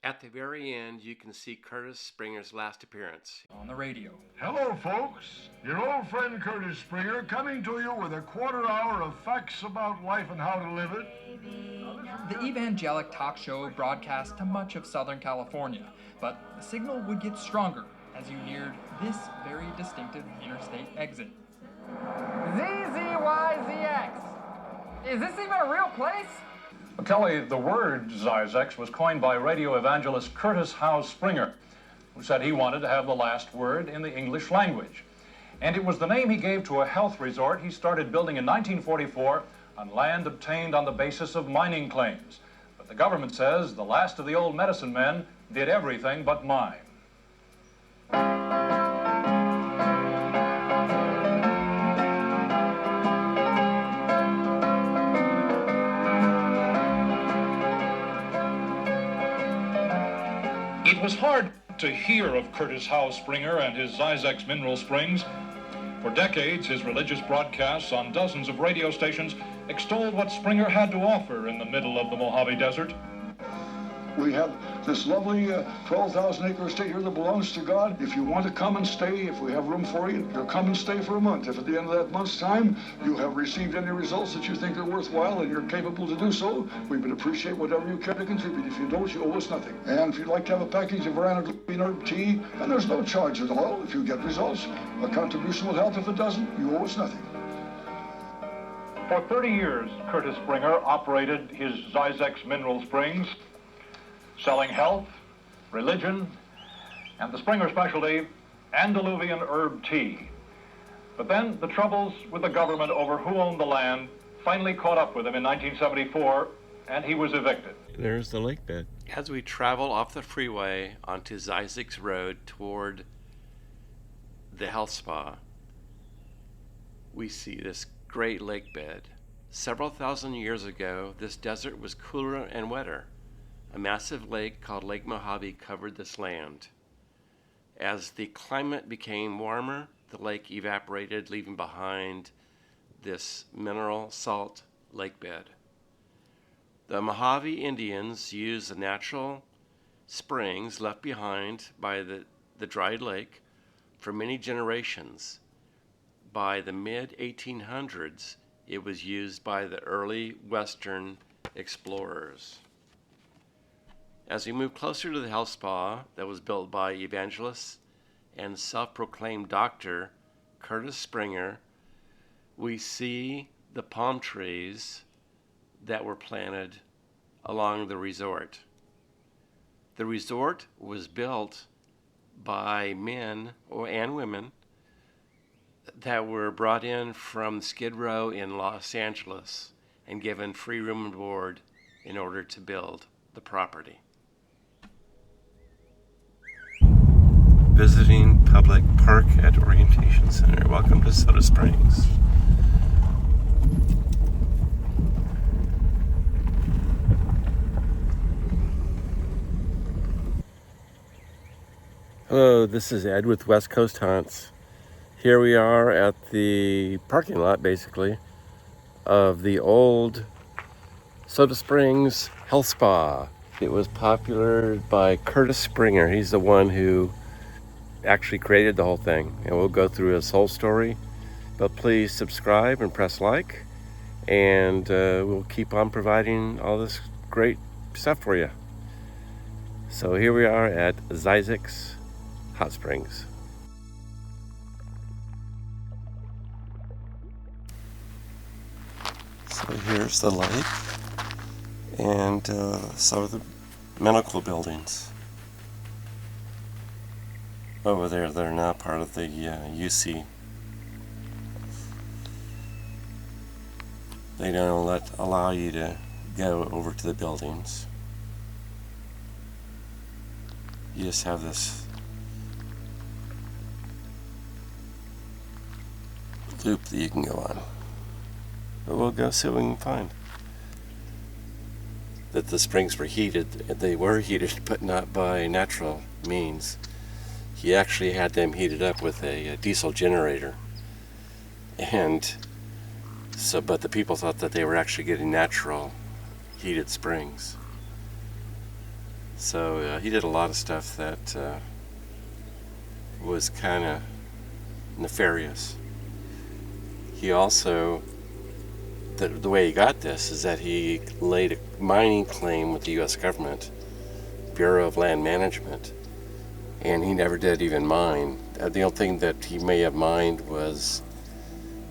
At the very end, you can see Curtis Springer's last appearance on the radio. Hello, folks. Your old friend Curtis Springer coming to you with a quarter hour of facts about life and how to live it. The evangelic talk show broadcast to much of Southern California, but the signal would get stronger as you neared this very distinctive interstate exit. Zzyzx! Is this even a real place? Well, Kelly, the word Zzyzx was coined by radio evangelist Curtis Howe Springer, who said he wanted to have the last word in the English language. And it was the name he gave to a health resort he started building in 1944 on land obtained on the basis of mining claims. But the government says the last of the old medicine men did everything but mine. It was hard to hear of Curtis Howe Springer and his Zzyzx mineral springs. For decades, his religious broadcasts on dozens of radio stations extolled what Springer had to offer in the middle of the Mojave Desert. We have this lovely 12,000-acre estate here that belongs to God. If you want to come and stay, if we have room for you, you'll come and stay for a month. If at the end of that month's time you have received any results that you think are worthwhile and you're capable to do so, we would appreciate whatever you care to contribute. If you don't, you owe us nothing. And if you'd like to have a package of Verana Green Herb Tea, and there's no charge at all if you get results. A contribution will help. If it doesn't, you owe us nothing. For 30 years, Curtis Springer operated his Zzyzx mineral springs, selling health, religion, and the Springer specialty, Andaluvian herb tea. But then the troubles with the government over who owned the land finally caught up with him in 1974, and he was evicted. There's the lake bed. As we travel off the freeway onto Zzyzx Road toward the health spa, we see this great lake bed. Several thousand years ago, this desert was cooler and wetter. A massive lake called Lake Mojave covered this land. As the climate became warmer, the lake evaporated, leaving behind this mineral salt lake bed. The Mojave Indians used the natural springs left behind by the dried lake for many generations. By the mid-1800s, it was used by the early Western explorers. As we move closer to the health spa that was built by evangelist and self-proclaimed doctor Curtis Springer, we see the palm trees that were planted along the resort. The resort was built by men and women that were brought in from Skid Row in Los Angeles and given free room and board in order to build the property. Visiting Public Park at Orientation Center. Welcome to Soda Springs. Hello, this is Ed with West Coast Haunts. Here we are at the parking lot, basically, of the old Soda Springs Health Spa. It was popular by Curtis Springer. He's the one who actually created the whole thing, and we'll go through his whole story. But please subscribe and press like, and we'll keep on providing all this great stuff for you. So here we are at Zzyzx Hot Springs. So here's the lake and some of the medical buildings. Over there, they're not part of the UC. They don't allow you to go over to the buildings. You just have this loop that you can go on. But we'll go see what we can find. That the springs were heated. They were heated, but not by natural means. He actually had them heated up with a diesel generator. And so, but the people thought that they were actually getting natural heated springs. So he did a lot of stuff that was kind of nefarious. He also, the way he got this is that he laid a mining claim with the U.S. government, Bureau of Land Management, and he never did even mine. The only thing that he may have mined was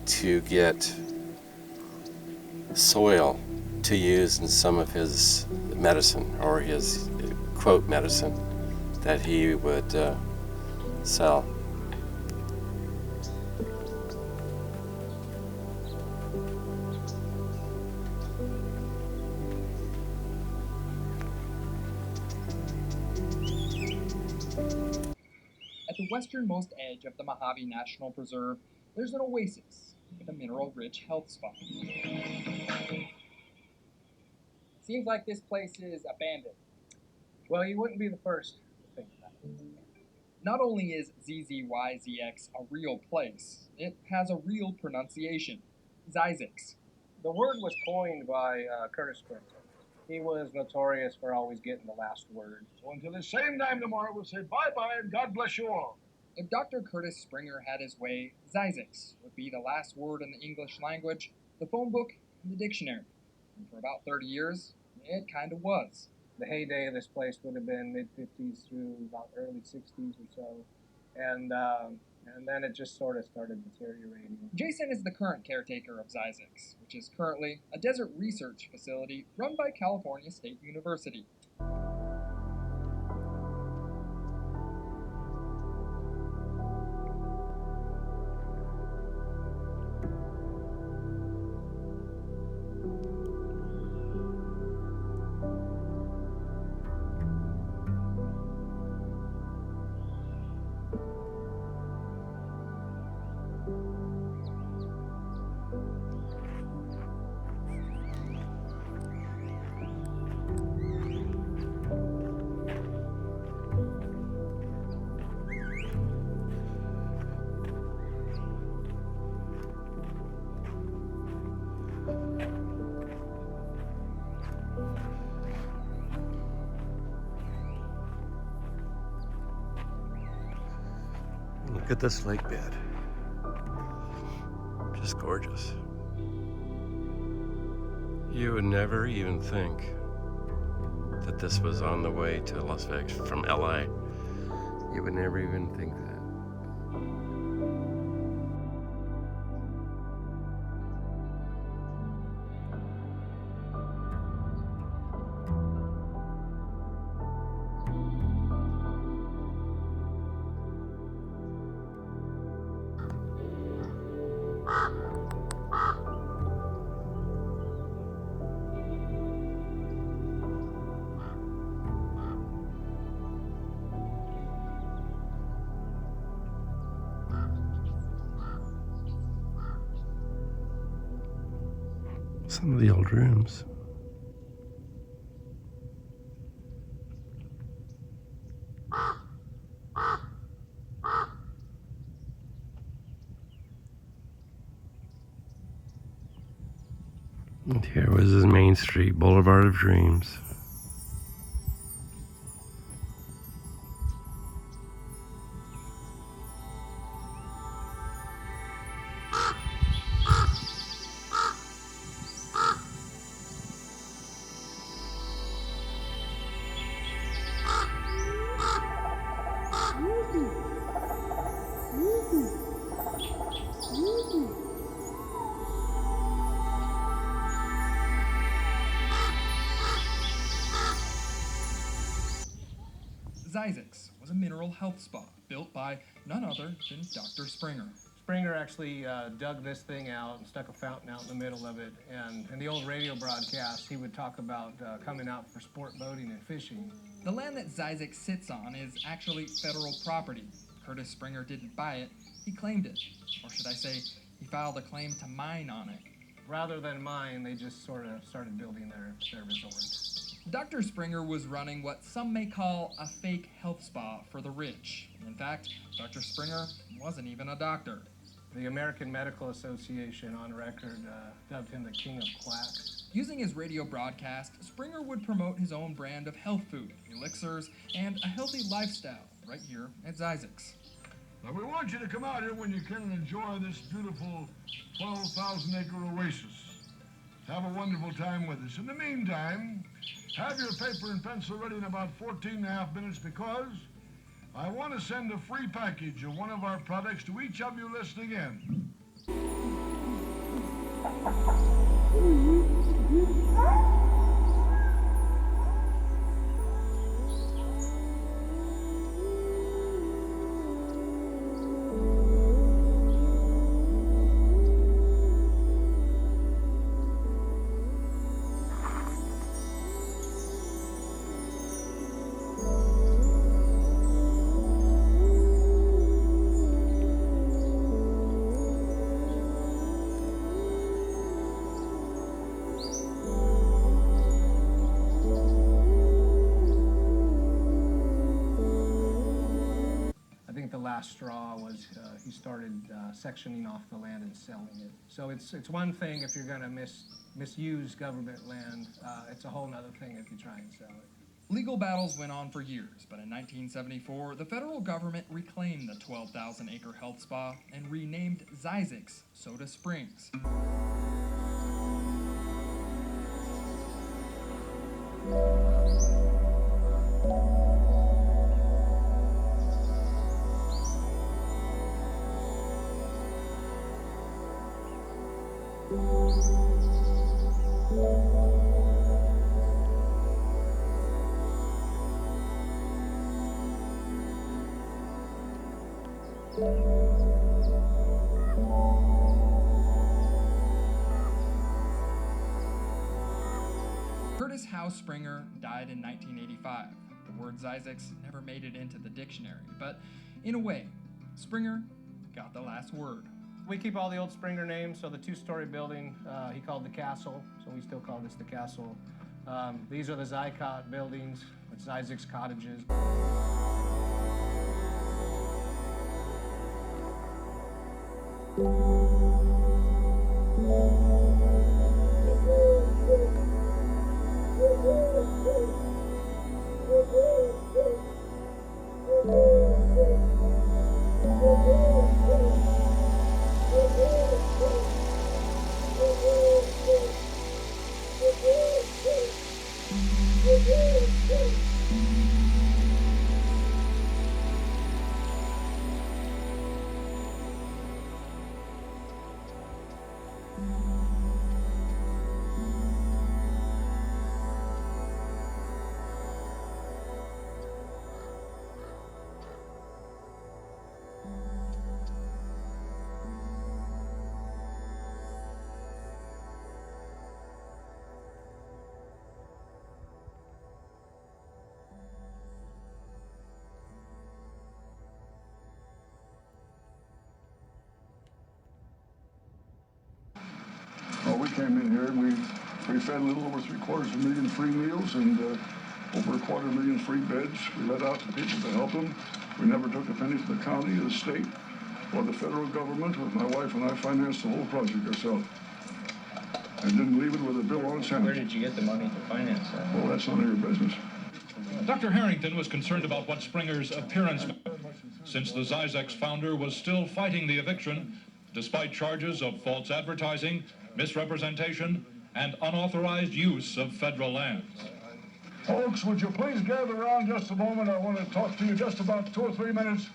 to get soil to use in some of his medicine, or his quote medicine that he would sell. At the westernmost edge of the Mojave National Preserve, there's an oasis with a mineral-rich health spot. Seems like this place is abandoned. Well, you wouldn't be the first to think that. Not only is Zzyzx a real place, it has a real pronunciation, Zzyzx. The word was coined by Curtis Springer. He was notorious for always getting the last word. So until the same time tomorrow, we'll say bye-bye and God bless you all. If Dr. Curtis Springer had his way, Zzyzx would be the last word in the English language, the phone book, and the dictionary. And for about 30 years, it kind of was. The heyday of this place would have been mid-50s through about early 60s or so. And then it just sort of started deteriorating. Jason is the current caretaker of Zzyzx, which is currently a desert research facility run by California State University. Look at this lake bed. Just gorgeous. You would never even think that this was on the way to Las Vegas from LA. You would never even think that. Some of the old rooms. And here was his Main Street, Boulevard of Dreams. Zzyzx was a mineral health spa built by none other than Dr. Springer. Springer actually dug this thing out and stuck a fountain out in the middle of it. And in the old radio broadcast, he would talk about coming out for sport boating and fishing. The land that Zzyzx sits on is actually federal property. Curtis Springer didn't buy it, he claimed it. Or should I say, he filed a claim to mine on it. Rather than mine, they just sort of started building their resort. Dr. Springer was running what some may call a fake health spa for the rich. In fact, Dr. Springer wasn't even a doctor. The American Medical Association on record dubbed him the king of quacks. Using his radio broadcast, Springer would promote his own brand of health food, elixirs, and a healthy lifestyle right here at Zzyzx. Now, we want you to come out here when you can and enjoy this beautiful 12,000-acre oasis. Have a wonderful time with us. In the meantime, have your paper and pencil ready in about 14 and a half minutes because I want to send a free package of one of our products to each of you listening in. Last straw was he started sectioning off the land and selling it. So it's one thing if you're going to misuse government land. It's a whole other thing if you try and sell it. Legal battles went on for years, but in 1974, the federal government reclaimed the 12,000-acre health spa and renamed Zzyzx Soda Springs. Curtis Howe Springer died in 1985. The word Zzyzx never made it into the dictionary, but in a way, Springer got the last word. We keep all the old Springer names, so the two-story building he called the Castle, so we still call this the Castle. These are the Zzycott buildings, with Zzyzx cottages. Well, we came in here and we fed a little over 750,000 free meals and over 250,000 free beds. We let out to people to help them. We never took a penny from the county, the state, or the federal government. My wife and I financed the whole project ourselves. And didn't leave it with a bill on its hand. Where did you get the money to finance that? Well, that's none of your business. Dr. Harrington was concerned about what Springer's appearance meant, since the Zzyzx founder was still fighting the eviction, despite charges of false advertising, misrepresentation, and unauthorized use of federal lands. Folks, would you please gather around just a moment? I want to talk to you just about 2 or 3 minutes.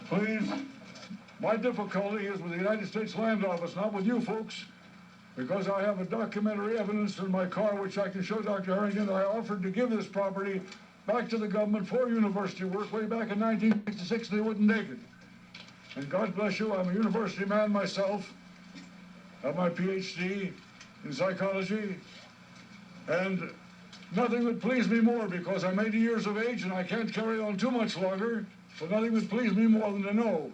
Please. My difficulty is with the United States Land Office, not with you folks, because I have a documentary evidence in my car which I can show Dr. Harrington. I offered to give this property back to the government for university work way back in 1966. They wouldn't take it. And God bless you, I'm a university man myself. I have my PhD in psychology, and nothing would please me more because I'm 80 years of age and I can't carry on too much longer, so nothing would please me more than to know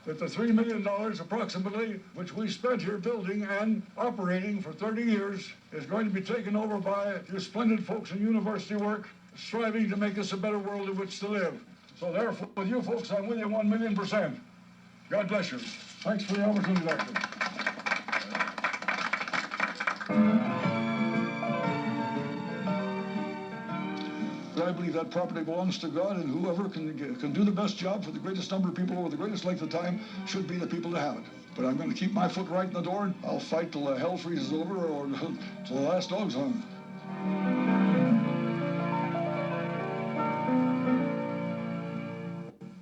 that the $3 million approximately, which we spent here building and operating for 30 years, is going to be taken over by you splendid folks in university work, striving to make us a better world in which to live. So therefore, with you folks, I'm with you 1,000,000%. God bless you. Thanks for the opportunity, Doctor. But I believe that property belongs to God, and whoever can do the best job for the greatest number of people over the greatest length of time should be the people to have it. But I'm going to keep my foot right in the door. I'll fight till hell freezes over or till the last dog's hung.